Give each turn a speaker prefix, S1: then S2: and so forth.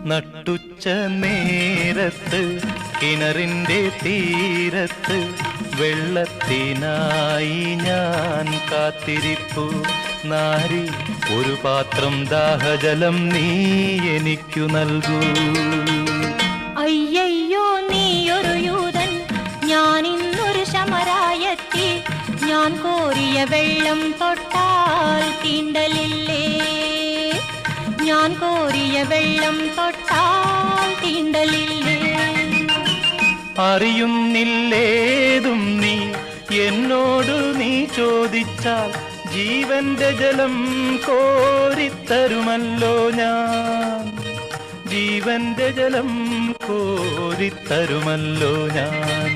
S1: നട്ടുച്ച നേരത്ത് കിണറിൻ്റെ തീരത്ത് വെള്ളത്തിനായി ഞാൻ കാത്തിരിപ്പു നാരി ഒരു പാത്രം ദാഹജലം നീ എനിക്കു നൽകൂ.
S2: അയ്യയ്യോ നീയൊരു യൂതൻ, ഞാൻ ഇന്നൊരു ശമരായെത്തി. ഞാൻ കോരിയ വെള്ളം തൊട്ടാൽ തീണ്ടലില്ലേ, ഞാൻ കോരിയ വെള്ളം തൊട്ടാൽ തീണ്ടലില്ലേ.
S1: അറിയുന്നില്ലേതും നീ എന്നോട് നീ ചോദിച്ചാൽ ജീവന്റെ ജലം കോരിത്തരുമല്ലോ ഞാൻ, ജീവന്റെ ജലം കോരിത്തരുമല്ലോ ഞാൻ.